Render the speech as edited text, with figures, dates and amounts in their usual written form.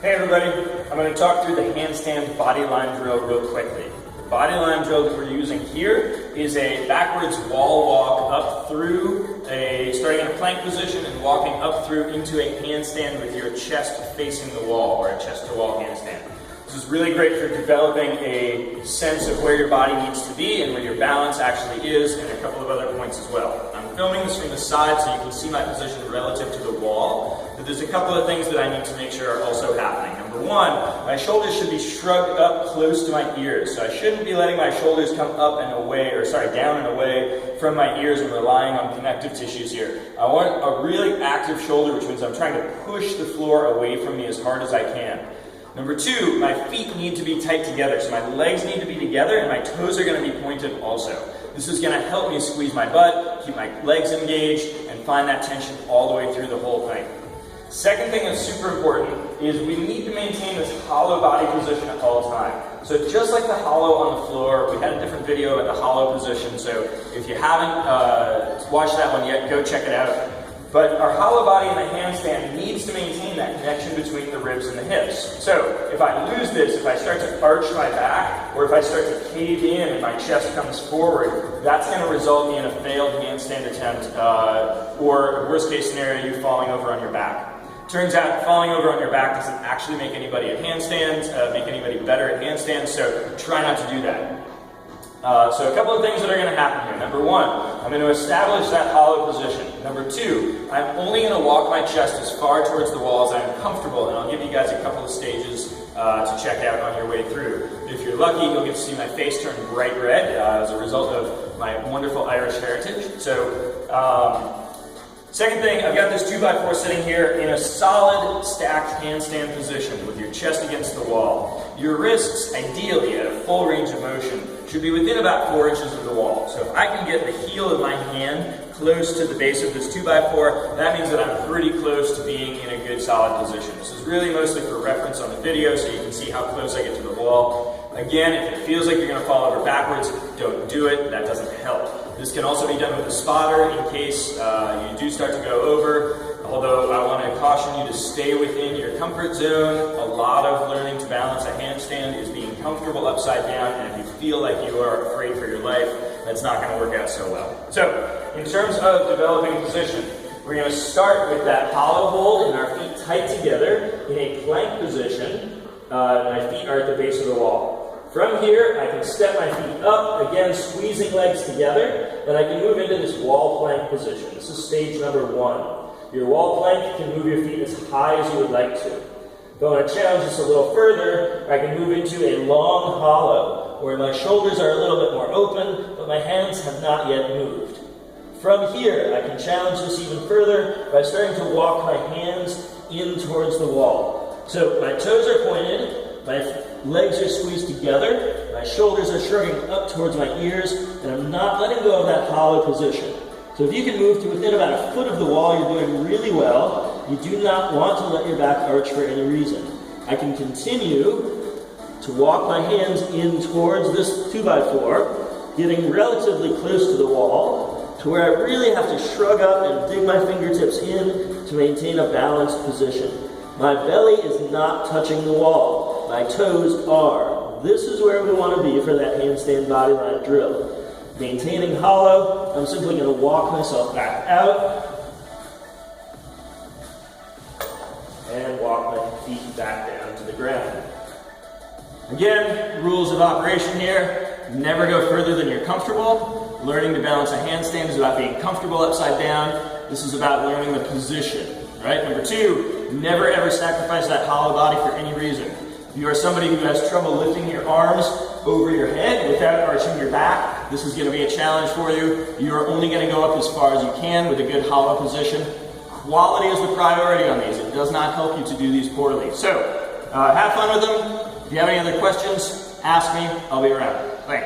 Hey everybody, I'm going to talk through the handstand body line drill real quickly. The body line drill that we're using here is a backwards wall walk up through starting in a plank position and walking up through into a handstand with your chest facing the wall, or a chest to wall handstand. This is really great for developing a sense of where your body needs to be and where your balance actually is, and a couple of other points as well. I'm filming this from the side so you can see my position relative to the wall, but there's a couple of things that I need to make sure are also happening. Number one, my shoulders should be shrugged up close to my ears, so I shouldn't be letting my shoulders come up and away, down and away from my ears and relying on connective tissues here. I want a really active shoulder, which means I'm trying to push the floor away from me as hard as I can. Number two, my feet need to be tight together, so my legs need to be together and my toes are going to be pointed also. This is going to help me squeeze my butt, keep my legs engaged, and find that tension all the way through the whole thing. Second thing that's super important is we need to maintain this hollow body position at all time. So just like the hollow on the floor, we had a different video at the hollow position, so if you haven't watched that one yet, go check it out. But our hollow body in the handstand needs to maintain that connection between the ribs and the hips. So if I lose this, if I start to arch my back, or if I start to cave in and my chest comes forward, that's going to result in a failed handstand attempt, or worst case scenario, you falling over on your back. Turns out falling over on your back doesn't actually make anybody at handstands, make anybody better at handstands, so try not to do that. So a couple of things that are going to happen here. Number one, I'm going to establish that hollow position. Number two, I'm only going to walk my chest as far towards the wall as I'm comfortable, and I'll give you guys a couple of stages to check out on your way through. If you're lucky, you'll get to see my face turn bright red as a result of my wonderful Irish heritage. So, second thing, I've got this 2x4 sitting here in a solid stacked handstand position with your chest against the wall. Your wrists, ideally at a full range of motion, should be within about 4 inches of the wall. So if I can get the heel of my hand close to the base of this 2x4, that means that I'm pretty close to being in a good solid position. This is really mostly for reference on the video so you can see how close I get to the wall. Again, if it feels like you're going to fall over backwards, don't do it. That doesn't help. This can also be done with a spotter in case you do start to go over. Although I want to caution you to stay within your comfort zone. A lot of learning to balance a handstand is being comfortable upside down, and if you feel like you are afraid for your life, that's not going to work out so well. So, in terms of developing position, we're going to start with that hollow hold and our feet tight together in a plank position. My feet are at the base of the wall. From here, I can step my feet up, again squeezing legs together, and I can move into this wall plank position. This is stage number one. Your wall plank can move your feet as high as you would like to. If I want to challenge this a little further, I can move into a long hollow, where my shoulders are a little bit more open, but my hands have not yet moved. From here, I can challenge this even further by starting to walk my hands in towards the wall. So my toes are pointed, my legs are squeezed together, my shoulders are shrugging up towards my ears, and I'm not letting go of that hollow position. So if you can move to within about a foot of the wall, you're doing really well. You do not want to let your back arch for any reason. I can continue to walk my hands in towards this 2x4, getting relatively close to the wall, to where I really have to shrug up and dig my fingertips in to maintain a balanced position. My belly is not touching the wall. My toes are. This is where we want to be for that handstand body line drill. Maintaining hollow, I'm simply going to walk myself back out and walk my feet back down to the ground. Again, rules of operation here, never go further than you're comfortable. Learning to balance a handstand is about being comfortable upside down. This is about learning the position, right? Number two, never ever sacrifice that hollow body for any reason. If you are somebody who has trouble lifting your arms over your head without arching your back, this is going to be a challenge for you. You are only going to go up as far as you can with a good hollow position. Quality is the priority on these. It does not help you to do these poorly. So, have fun with them. If you have any other questions, ask me. I'll be around. Thanks.